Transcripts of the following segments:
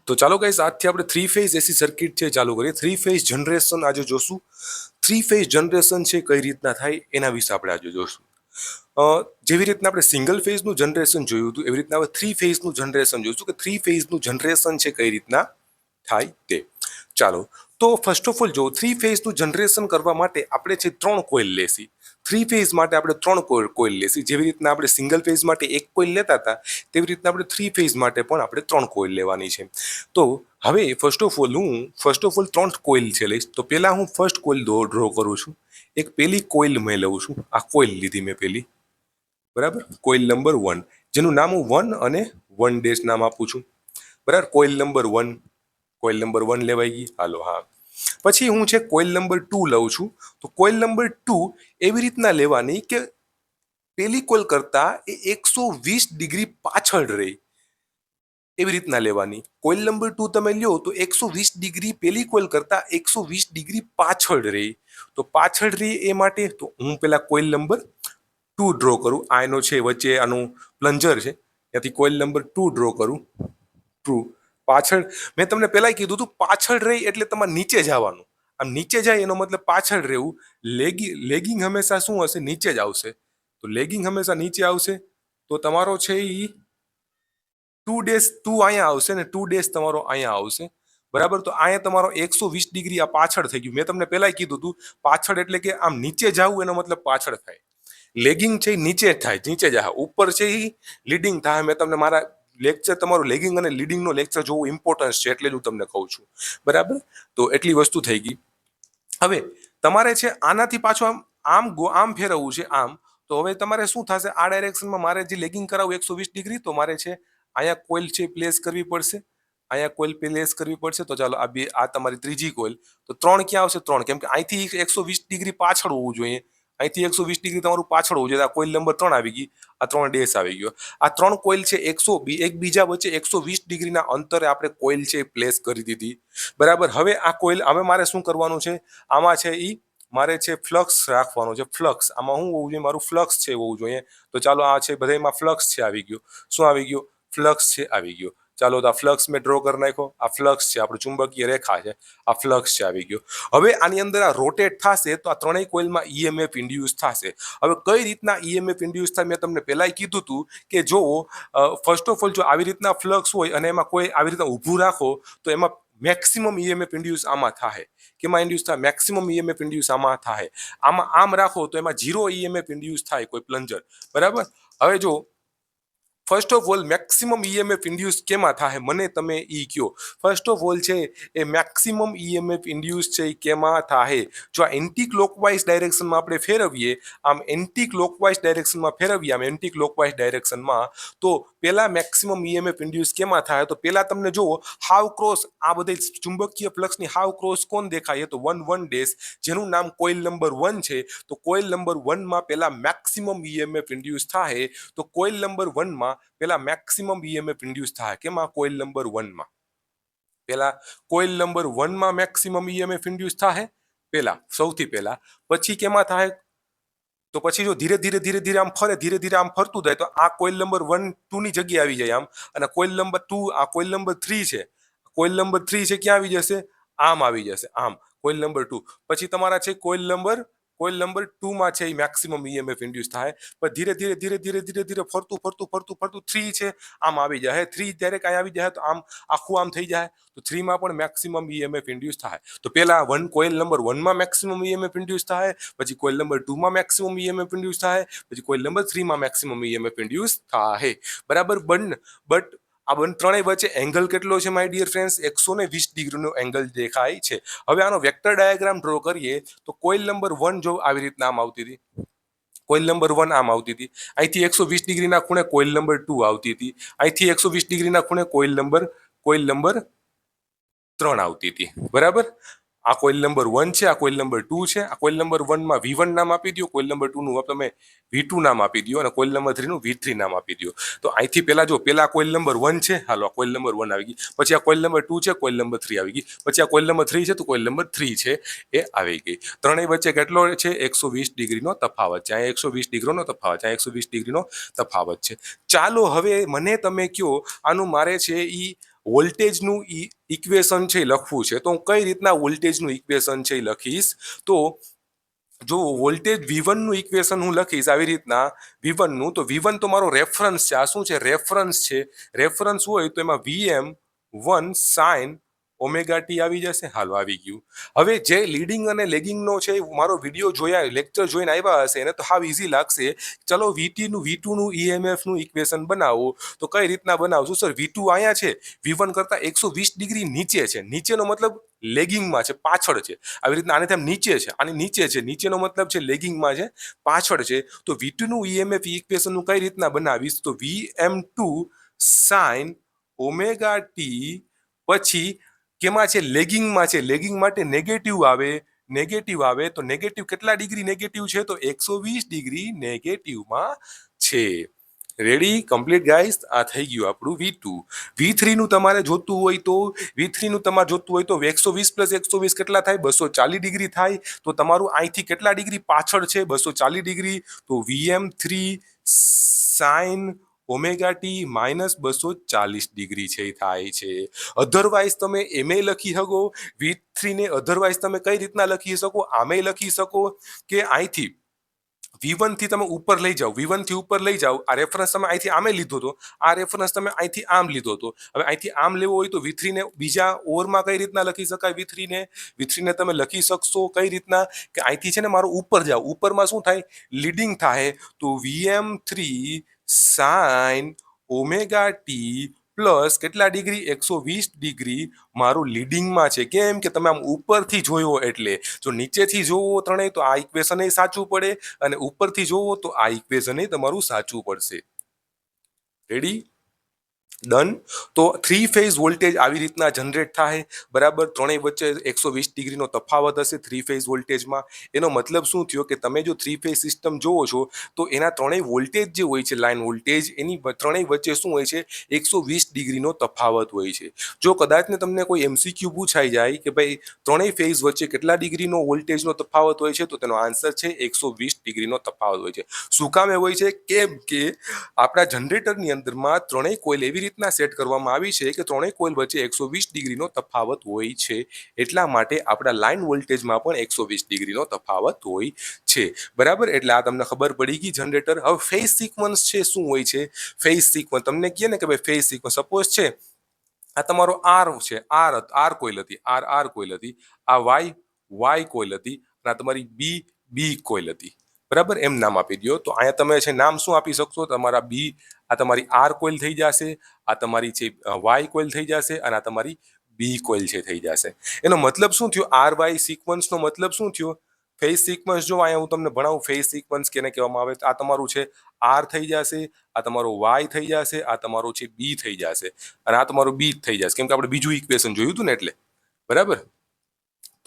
તો ચાલો ગાઈસ આજથી આપણે 3 ફેઝ એસી સર્કિટ છે ચાલુ કરીએ। 3 ફેઝ જનરેશન આજે જોશું। 3 ફેઝ જનરેશન છે કઈ રીતના થાય એના વિશે આપણે આજે જોશું। જેવી રીતના આપણે સિંગલ ફેઝનું જનરેશન જોયું હતું એવી રીતના હવે 3 ફેઝનું જનરેશન જોઈશું કે 3 ફેઝનું જનરેશન છે કઈ રીતના થાય તે। ચાલો તો ફર્સ્ટ ઓફ ઓલ જો 3 ફેઝનું જનરેશન કરવા માટે આપણે છે 3 કોઇલ લેસી। 3 ફેઝ માટે આપણે 3 કોઇલ લેસી। જેવી રીતના આપણે સિંગલ ફેઝ માટે એક કોઇલ લેતા હતા તેવી રીતના આપણે 3 ફેઝ માટે પણ આપણે 3 કોઇલ લેવાની છે। તો હવે ફર્સ્ટ ઓફ ઓલ 3 કોઇલ છે લઈશ। તો પહેલા હું ફર્સ્ટ કોઇલ ડ્રો કરું છું। એક પહેલી કોઇલ મેં લઉં છું, આ કોઇલ લીધી મેં પહેલી, બરાબર। કોઇલ નંબર 1 જેનું નામ હું 1 અને 1 ડેશ નામ આપું છું, બરાબર। કોઇલ નંબર 1, કોઇલ નંબર 1 લેવાઈ ગઈ, હાલો હા। પછી હું છે કોઇલ નંબર 2 લઉં છું। તો કોઇલ નંબર 2 એવી રીતના લેવાની કે પેલી કોઇલ કરતા એ 120 ડિગ્રી પાછળ રહે એવી રીતના લેવાની। કોઇલ નંબર 2 તમે લ્યો તો 120 ડિગ્રી પેલી કોઇલ કરતા 120 ડિગ્રી પાછળ રહે। તો પાછળ રહે એ માટે તો હું પેલા કોઇલ નંબર 2 ડ્રો કરું। આ એનો છે વચ્ચે આનું પ્લન્જર છે, ત્યાંથી કોઇલ નંબર 2 ડ્રો કરું। 2 પાછળ મેં તમને પહેલા કીધું હતું પાછળ રહી એટલે તમારે નીચે જવાનું। આમ નીચે જાય એનો મતલબ પાછળ રહેવું। લેગિંગ હંમેશા શું હશે, નીચે જ આવશે। તો લેગિંગ હંમેશા નીચે આવશે તો તમારો છે એ 2 ડેશ 2 અહીંયા આવશે ને 2 ડેશ તમારો અહીંયા આવશે, બરાબર। તો અહીંયા તમારો 120 ડિગ્રી આ પાછળ થઈ ગયું। મેં તમને પહેલા કીધું હતું પાછળ એટલે કે આમ નીચે જવું એનો મતલબ પાછળ થાય। લેગિંગ છે નીચે થાય, નીચે જાય, ઉપર છે એ લીડિંગ થાય। મેં તમને મારા લેક્ચર તમારું લેગિંગ અને લીડિંગનો લેક્ચર જોવું ઇમ્પોર્ટન્સ છે એટલે જ હું તમને કહું છું, બરાબર। તો એટલી વસ્તુ થઈ ગઈ। હવે તમારે છે આનાથી પાછું આમ ફેરવવું છે આમ। તો હવે તમારે શું થશે, આ ડાયરેક્શનમાં મારે જે લેગિંગ કરાવવું 120 ડિગ્રી, તો મારે છે અહીંયા કોઇલ છે પ્લેસ કરવી પડશે, અહીંયા કોઇલ પ્લેસ કરવી પડશે। તો ચાલો આ તમારી ત્રીજી કોઇલ। તો 3 ક્યાં આવશે, 3 કેમ કે અહીંથી 120 ડિગ્રી પાછળ હોવું જોઈએ, અહીંથી 120 ડિગ્રી તમારું પાછળ હોવું જોઈએ। આ કોઇલ નંબર 3 આવી ગઈ, આ 3 ડેશ આવી ગયો। આ 3 કોઇલ છે એકબીજા વચ્ચે 120 ડિગ્રીના અંતરે આપણે કોઇલ છે પ્લેસ કરી દીધી, બરાબર। હવે આ કોઇલ હવે મારે શું કરવાનું છે, આમાં છે ઈ મારે છે ફ્લક્સ રાખવાનો છે। ફ્લક્સ આમાં શું હોવું જોઈએ, મારું ફ્લક્સ છે હોવું જોઈએ। તો ચાલો આ છે બધામાં ફ્લક્સ છે આવી ગયો। શું આવી ગયો, ફ્લક્સ છે આવી ગયો। ચાલો તો આ ફ્લક્સ મેં ડ્રો કરી નાખ્યો। આ ફ્લક્સ છે, આપણું ચુંબકીય રેખા છે, આ ફ્લક્સ છે આવી ગયો। હવે આની અંદર આ રોટેટ થશે તો આ ત્રણેય કોઇલમાં ઈએમએફ ઇન્ડ્યુસ થશે। હવે કઈ રીતના ઈએમએફ ઇન્ડ્યુસ થાય મેં તમને પહેલા કીધું હતું કે જો ફર્સ્ટ ઓફ ઓલ જો આવી રીતના ફ્લક્સ હોય અને એમાં કોઈ આવી રીતના ઊભું રાખો તો એમાં મેક્સિમમ ઈએમએફ ઇન્ડ્યુસ આમાં થાય। કેમાં ઇન્ડ્યુસ થાય, મેક્સિમમ ઈએમએફ ઇન્ડ્યુસ આમાં થાય। આમાં આમ રાખો તો એમાં 0 ઈએમએફ ઇન્ડ્યુસ થાય કોઈ પ્લન્જર, બરાબર। હવે જો first of all maximum EMF induce કેમાં થાય મને તમે ઈ કયો। ફર્સ્ટ ઓફ ઓલ છે એ મેક્સિમમ ઈએમએફ ઇન્ડ્યુસ છે એ કેમાં થાય, જો આ એન્ટી ક્લોકવાઇઝ ડાયરેક્શનમાં આપણે ફેરવીએ, આમ એન્ટી ક્લોકવાઇઝ ડાયરેક્શનમાં ફેરવીએ, આમ એન્ટી ક્લોકવાઇઝ ડાયરેક્શનમાં, તો પેલા મેક્સિમમ ઈએમએફ ઇન્ડ્યુસ કેમાં થાય, તો પેલા તમને જુઓ હાવ ક્રોસ આ બધી ચુંબકીય ફ્લક્સની હાવ ક્રોસ કોણ દેખાય, તો 1 ડેશ જેનું નામ કોઇલ નંબર 1 છે। તો કોઇલ નંબર 1 માં પેલા મેક્સિમમ ઈએમએફ ઇન્ડ્યુસ થાય। તો કોઇલ નંબર 1 માં પેલા મેક્સિમમ ઈએમએફ ઇન્ડ્યુસ થાય, કેમાં, કોઇલ નંબર 1 માં। પેલા કોઇલ નંબર 1 માં મેક્સિમમ ઈએમએફ ઇન્ડ્યુસ થાય પેલા, સૌથી પહેલા। પછી કેમાં થાય, તો પછી જો ધીરે ધીરે આમ ફરે, ધીરે ધીરે આમ ફરતું જાય તો આ કોઇલ નંબર 1 2 ની જગ્યાએ આવી જાય આમ, અને કોઇલ નંબર 2 આ કોઇલ નંબર 3 છે, કોઇલ નંબર 3 છે ક્યાં આવી જશે, આમ આવી જશે આમ, કોઇલ નંબર 2। પછી તમારા છે કોઇલ નંબર 2 માં છે મેક્સિમમ ઈએમએફ ઇન્ડ્યુસ થાય, પણ ધીરે ફરતું 3 છે આમ આવી જાય। 3 જ્યારે કાંઈ આવી જાય તો આમ આખું આમ થઈ જાય, તો 3 માં પણ મેક્સિમમ ઈએમએફ ઇન્ડ્યુસ થાય। તો પેલા કોઇલ નંબર 1 માં મેક્સિમમ ઈએમએફ ઇન્ડ્યુસ થાય, પછી કોઇલ નંબર 2 માં મેક્સિમમ ઈએમએફ ઇન્ડ્યુસ થાય, પછી કોઇલ નંબર 3 માં મેક્સિમમ ઈએમએફ ઇન્ડ્યુસ થાય, બરાબર। બટ આ ત્રણેય વચ્ચે એંગલ કેટલો છે માય ડિયર ફ્રેન્ડ્સ, 120 ડિગ્રીનો એંગલ દેખાય છે। હવે આનો વેક્ટર ડાયાગ્રામ ડ્રો કરીએ તો કોઇલ નંબર 1 જો આવી રીતના આમ આવતી હતી, કોઇલ નંબર 1 આમ આવતી હતી, અહીંથી 120 ડિગ્રીના ખૂણે કોઇલ નંબર 2 આવતી હતી, અહીંથી 120 ડિગ્રીના ખૂણે કોઇલ નંબર 3 આવતી હતી, બરાબર। આ કોઇલ નંબર 1 છે, આ કોઇલ નંબર 2 છે। આ કોઇલ નંબર 1 માં V1 નામ આપી દો, કોઇલ નંબર 2 નું તમે V2 નામ આપી દો, અને કોઇલ નંબર 3 નું V3 નામ આપી દો। તો અહીંથી પેલા જો પેલા કોઇલ નંબર 1 છે, હાલો આ કોઇલ નંબર 1 આવી ગઈ, પછી આ કોઇલ નંબર 2 છે, કોઇલ નંબર 3 આવી ગઈ, પછી આ કોઇલ નંબર 3 છે, તો કોઇલ નંબર 3 છે એ આવી ગઈ। ત્રણેય વચ્ચે કેટલો છે, 120 ડિગ્રીનો તફાવત છે, અહીંયા 120 ડિગ્રીનો તફાવત છે, અહીંયા 120 ડિગ્રીનો તફાવત છે। ચાલો હવે મને તમે કયો આનું મારે છે ઈ વોલ્ટેજનું ઇક્વેશન છે એ લખવું છે, તો હું કઈ રીતના વોલ્ટેજનું ઇક્વેશન છે એ લખીશ? તો જો વોલ્ટેજ V1 નું ઇક્વેશન હું લખીશ આવી રીતના V1 નું, તો V1 તો મારો રેફરન્સ છે. આ શું છે? રેફરન્સ છે. રેફરન્સ હોય તો એમાં Vm1 sin ઓમેગા ટી આવી જશે. હાલો, આવી ગયું. હવે જે લીડિંગ અને લેગિંગ નો છે, મારો વિડીયો જોયા, લેક્ચર જોઈને આવ્યા હશે એને તો હાવ ઈઝી લાગશે. ચલો V2 નું EMF નું ઇક્વેશન બનાવો, તો કઈ રીતના બનાવશું? સર V2 અહીંયા છે, V1 કરતા 120 ડિગ્રી નીચે છે. નીચેનો મતલબ લેગિંગમાં છે, પાછળ છે. આવી રીતના આને તેમ નીચે છે, આની નીચે છે. નીચેનો મતલબ છે લેગિંગમાં છે, પાછળ છે. તો V2 નું EMF ઇક્વેશન નું કઈ રીતના બનાવીશ? તો Vm2 sin ઓમેગા ટી, પછી કેમાં છે? લેગિંગમાં છે. લેગિંગ માટે નેગેટિવ આવે. નેગેટિવ આવે તો નેગેટિવ કેટલા ડિગ્રી નેગેટિવ છે? તો 120 ડિગ્રી નેગેટિવમાં છે. રેડી? Complete guys. આ થઈ ગયું આપણું V2. V3 નું તમારે જોતું હોય તો V3 નું તમારે જોતું હોય તો 120 પ્લસ 120 કેટલા થાય? 240 ડિગ્રી થાય. તો તમારું અહીંથી કેટલા ડિગ્રી પાછળ છે? 240 ડિગ્રી. તો Vm3 sin omega T minus 240 degree છે થાય છે. અધરવાઇઝ તમે એમે લખી શકો V3 ને. અધરવાઇઝ તમે કઈ રીતના લખી શકો? આમે લખી શકો કે અહીંથી V1 થી તમે ઉપર લઈ જાઓ. V1 થી ઉપર લઈ જાઓ. આ રેફરન્સ તમે અહીંથી આમે લીધો હતો, આ રેફરન્સ તમે અહીંથી આમ લીધો હતો. હવે અહીંથી આમ લેવો હોય તો V3 ને બીજા ઓરમાં કઈ રીતના લખી શકાય? V3 ને તમે લખી શકશો કઈ રીતના કે અહીંથી છે ને મારો ઉપર જાઓ. ઉપરમાં શું થાય? લીડિંગ થાય. તો Vm3 sin omega T plus કેટલા ડિગ્રી? 120 ડિગ્રી મારું લીડિંગમાં છે. કેમ કે તમે આમ ઉપરથી જોયો એટલે. જો નીચેથી જોવો ત્રણેય તો આ ઇક્વેશન સાચું પડે, અને ઉપરથી જોવો તો આ ઇક્વેશન તમારું સાચું પડશે. રેડી? ડન. તો 3 ફેઝ વોલ્ટેજ આવી રીતના જનરેટ થાય. બરાબર? ત્રણેય વચ્ચે 120 ડિગ્રીનો તફાવત હશે 3 ફેઝ વોલ્ટેજમાં. એનો મતલબ શું થયો કે તમે જો 3 ફેઝ સિસ્ટમ જોવો છો તો એના ત્રણેય વોલ્ટેજ જે હોય છે, લાઇન વોલ્ટેજ, એની ત્રણેય વચ્ચે શું હોય છે? 120 ડિગ્રીનો તફાવત હોય છે. જો કદાચ ને તમને કોઈ MCQ પૂછાઈ જાય કે ભાઈ ત્રણેય ફેઝ વચ્ચે કેટલા ડિગ્રીનો વોલ્ટેજનો તફાવત હોય છે, તો તેનો આન્સર છે 120 ડિગ્રીનો તફાવત હોય છે. શું કામ હોય છે? કેમ કે આપણા જનરેટરની અંદરમાં ત્રણેય કોઇલ એવી રીતના સેટ કરવામાં આવી છે કે ત્રણેય કોઇલ વચ્ચે 120 ડિગ્રીનો તફાવત હોય છે. એટલા માટે આપણા લાઇન વોલ્ટેજમાં પણ 120 ડિગ્રીનો તફાવત હોય છે. બરાબર? એટલે આ તમને ખબર પડી ગઈ જનરેટર. હવે ફેઝ સિક્વન્સ છે શું હોય છે? ફેઝ સિક્વન્સ તમને કહે ને કે ભાઈ ફેઝ સિક્વન્સ સપોઝ છે આ તમારો આર છે, આર કોઇલ હતી, આર કોઇલ હતી, આ વાય કોઇલ હતી, અને આ તમારી બી કોઇલ હતી. બરાબર? એમ નામ આપી દો. તો અહીંયા તમે છે નામ શું આપી શકશો? તમારા બી, આ તમારી આર કોઇલ થઈ જશે, આ તમારી છે વાય કોઇલ થઈ જશે, અને આ તમારી બી કોઇલ છે થઈ જશે. એનો મતલબ શું થયો? આર વાય સિક્વન્સનો મતલબ શું થયો? ફેઝ સિક્વન્સ જો અહીંયા હું તમને ભણાવું, ફેઝ સિક્વન્સ કેને કહેવામાં આવે? આ તમારું છે આર થઈ જશે, આ તમારો વાય થઈ જશે, આ તમારો છે બી થઈ જશે, અને આ તમારું બી થઈ જશે. કેમ કે આપણે બીજું ઇક્વેશન જોયું હતું ને એટલે. બરાબર?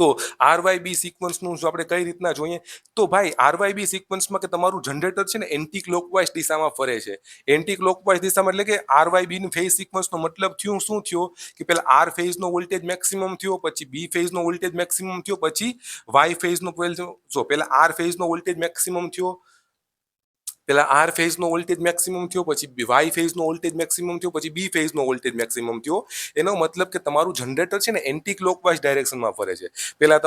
તો આર વાય બી સિક્વન્સનું જો આપણે કઈ રીતના જોઈએ તો ભાઈ આર વાય બી સિક્વન્સમાં કે તમારું જનરેટર છે ને એન્ટી ક્લોકવાઇઝ દિશામાં ફરે છે. એન્ટી ક્લોકવાઇઝ દિશામાં એટલે કે આર વાય બી નું ફેઝ સિક્વન્સનો મતલબ થયું શું થયો કે પહેલા આર ફેઝનો વોલ્ટેજ મેક્સિમમ થયો, પછી બી ફેઝનો વોલ્ટેજ મેક્સિમમ થયો, પછી વાય ફેઝનો જો પહેલા આર ફેઝનો વોલ્ટેજ મેક્સિમમ થયો, પેલા આર ફેઝનો વોલ્ટેજ મેક્સિમમ થયો, પછી વાય ફેઝનો વોલ્ટેજ મેક્સિમમ થયો, પછી બી ફેઝનો વોલ્ટેજ મેક્સિમમ થયો. એનો મતલબ કે તમારું જનરેટર છે ને એન્ટી ક્લોકવાઇઝ ડાયરેક્શનમાં ફરે છે. પેલા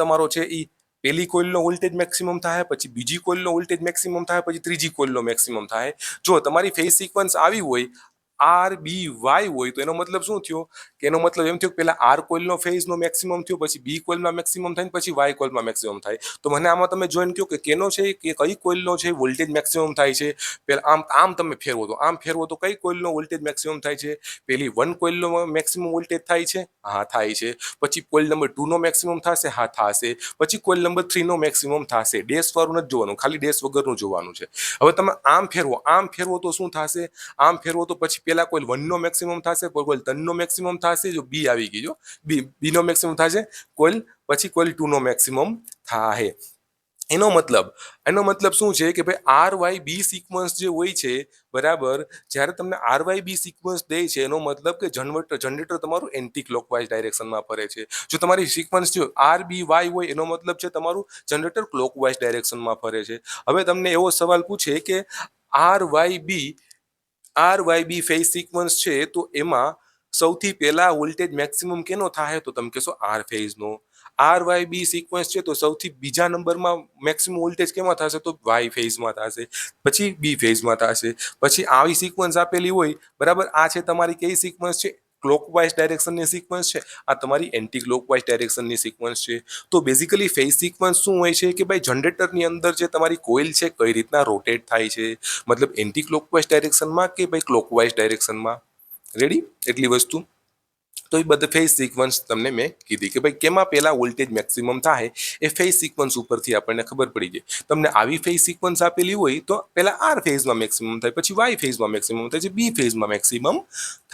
તમારો છે ઈ પેલી કોઇલનો વોલ્ટેજ મેક્સિમમ થાય, પછી બીજી કોઇલનો વોલ્ટેજ મેક્સિમમ થાય, પછી ત્રીજી કોઇલનો મેક્સિમમ થાય. જો તમારી ફેઝ સિક્વન્સ આવી હોય આર બી વાય હોય તો એનો મતલબ શું થયો કે એનો મતલબ એમ થયો કે પેલા આર કોઇલનો ફેઝનો મેક્સિમમ થયો, પછી બી કોઇલમાં મેક્સિમમ થાય, પછી વાય કોઇલમાં મેક્સિમમ થાય. તો મને આમાં તમે જોઈન કહો કે કેનો છે કે કઈ કોઇલનો છે વોલ્ટેજ મેક્સિમમ થાય છે? પેલા આમ તમે ફેરવો તો કઈ કોઇલનો વોલ્ટેજ મેક્સિમમ થાય છે? પેલી 1 કોઇલનો મેક્સિમમ વોલ્ટેજ થાય છે? હા, થાય છે. પછી કોઇલ નંબર 2 નો મેક્સિમમ થશે? હા, થશે. પછી કોઇલ નંબર 3 નો મેક્સિમમ થશે. ડેશ વાળું નથી જોવાનું, ખાલી ડેશ વગરનું જોવાનું છે. હવે તમે આમ ફેરવો તો શું થશે? આમ ફેરવો તો પછી પેલા કોઇલ 1 નો મેક્સિમમ થશે, કોઇલ 3 નો મેક્સિમમ થશે. જો બી આવી ગઈ, જો બી નો મેક્સિમમ થશે, પછી કોઇલ 2 નો મેક્સિમમ થાય. એનો મતલબ શું છે કે ભાઈ આર વાય બી સિક્વન્સ જે હોય છે, બરાબર, જ્યારે તમને આર વાય બી સિક્વન્સ દે છે એનો મતલબ કે જનરેટર તમારું એન્ટી ક્લોકવાઇઝ ડાયરેક્શનમાં ફરે છે. જો તમારી સિક્વન્સ જો આર બી વાય હોય એનો મતલબ છે તમારું જનરેટર ક્લોકવાઇઝ ડાયરેક્શનમાં ફરે છે. હવે તમને એવો સવાલ પૂછે કે R Y B phase sequence છે તો એમાં સૌથી પહેલા વોલ્ટેજ મેક્સિમમ કેનો થાય તો તમે કહેશો આર ફેઝનો. આર વાય બી સિક્વન્સ છે તો સૌથી બીજા નંબરમાં મેક્સિમમ વોલ્ટેજ કેમાં થશે તો વાય ફેઝમાં થશે, પછી બી ફેઝમાં થશે. પછી આવી સિક્વન્સ આપેલી હોય બરાબર. આ છે તમારી કઈ સિક્વન્સ છે? ક્લોકવાઇઝ ડાયરેક્શનની સિક્વન્સ છે. આ તમારી એન્ટી ક્લોકવાઇઝ ડાયરેક્શનની સિક્વન્સ છે. તો બેઝિકલી ફેઝ સિક્વન્સ શું હોય છે કે ભાઈ જનરેટરની અંદર જે તમારી કોઇલ છે કઈ રીતના રોટેટ થાય છે, મતલબ એન્ટી ક્લોકવાઇઝ ડાયરેક્શનમાં કે ભાઈ ક્લોકવાઇઝ ડાયરેક્શનમાં. રેડી? એટલી વસ્તુ. તો એ બધા ફેઝ સિક્વન્સ તમને મેં કીધી કે ભાઈ કેમાં પહેલા વોલ્ટેજ મેક્સિમમ થાય એ ફેઝ સિક્વન્સ ઉપરથી આપણને ખબર પડી જાય. તમને આવી ફેઝ સિક્વન્સ આપેલી હોય તો પહેલા આર ફેઝમાં મેક્સિમમ થાય, પછી વાય ફેઝમાં મેક્સિમમ થાય છે, બી ફેઝમાં મેક્સિમમ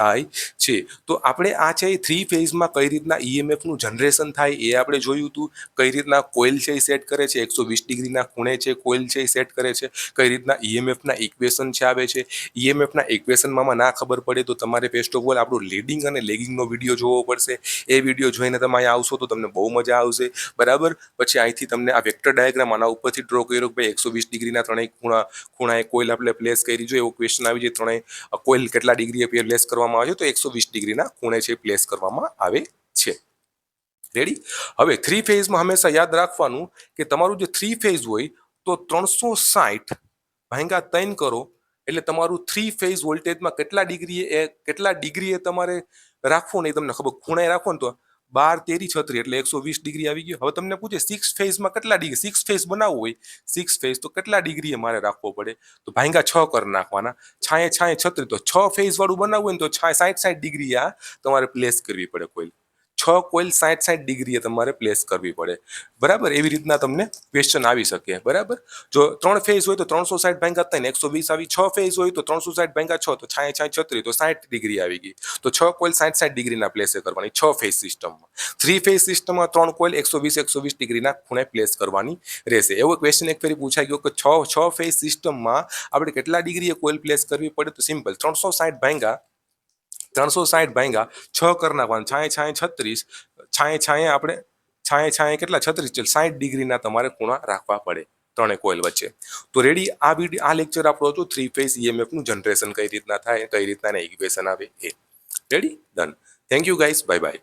થાય છે. તો આપણે આ છે થ્રી ફેઝમાં કઈ રીતના ઈએમએફનું જનરેશન થાય એ આપણે જોયું હતું. કઈ રીતના કોઇલ છે એ સેટ કરે છે, 120 ડિગ્રીના ખૂણે છે કોઇલ છે એ સેટ કરે છે. કઈ રીતના ઈએમએફના ઇક્વેશન છે આવે છે. ઈએમએફના ઇક્વેશનમાં ના ખબર પડે તો તમારે ફર્સ્ટ ઓફ ઓલ આપણું લીડિંગ અને લેગિંગનો વિડીયો જોવો પડશે. એ વિડીયો જોઈને તમે અહીંયા આવશો તો તમને બહુ મજા આવશે બરાબર. પછી અહીંથી તમને આ વેક્ટર ડાયાગ્રામ આના ઉપરથી ડ્રો કર્યો કે ભાઈ 120 ડિગ્રીના ત્રણેય ખૂણાએ કોઇલ આપણે પ્લેસ કરી. જો એવો ક્વેશ્ચન આવી જાય ત્રણેય કોઇલ કેટલા ડિગ્રીએ પ્લેસ કરવામાં આવે છે તો 120 ડિગ્રીના ખૂણે છે પ્લેસ કરવામાં આવે છે. રેડી? હવે થ્રી ફેઝમાં હંમેશા યાદ રાખવાનું કે તમારું જે થ્રી ફેઝ હોય તો 360 ભાંગ્યા 3 કરો એટલે તમારું થ્રી ફેઝ વોલ્ટેજમાં કેટલા ડિગ્રીએ તમારે રાખવું ને તમને ખબર. ખૂણાએ રાખો ને તો 12 13 36 એટલે 120 ડિગ્રી આવી ગયો. હવે તમને પૂછે સિક્સ ફેઝમાં કેટલા ડિગ્રી, સિક્સ ફેઝ બનાવવું હોય સિક્સ ફેઝ તો કેટલા ડિગ્રીએ મારે રાખવો પડે તો ભાંગ્યા 6 કરી નાખવાના. છાંયે 36 તો 6 ફેઝ વાળું બનાવવું હોય ને તો 60 ડિગ્રી આ તમારે પ્લેસ કરવી પડે. કોઇલ 6 કોઇલ 60 ડિગ્રીએ તમારે પ્લેસ કરવી પડે બરાબર. એવી રીતના તમને ક્વેશ્ચન આવી શકે બરાબર. જો 3 ફેઝ હોય તો 360 ભાંગ્યા 3 120 આવી. 6 ફેઝ હોય તો 360 ભાંગ્યા 6 તો છાંયે 36 તો 60 ડિગ્રી આવી ગઈ. તો 6 કોઇલ 60 ડિગ્રીના પ્લેસે કરવાની 6 ફેઝ સિસ્ટમમાં. થ્રી ફેઝ સિસ્ટમમાં 3 કોઇલ 120 ડિગ્રીના ખૂણે પ્લેસ કરવાની રહેશે. એવો ક્વેશ્ચન એક ફેરી પૂછાઈ ગયો કે 6 ફેઝ સિસ્ટમમાં આપણે કેટલા ડિગ્રીએ કોઇલ પ્લેસ કરવી પડે તો સિમ્પલ 360 ભાંગ્યા 6 કરી નાખવાનું. છાંયે 36 છાંયે કેટલા 36 60 ડિગ્રીના તમારે ખૂણા રાખવા પડે ત્રણેય કોઇલ વચ્ચે. તો રેડી? આ લેક્ચર આપણો હતો થ્રી ફેઝ ઈએમએફનું જનરેશન કઈ રીતના થાય, કઈ રીતના ઇક્વેશન આવે એ. Ready? Done. Thank you guys. Bye by.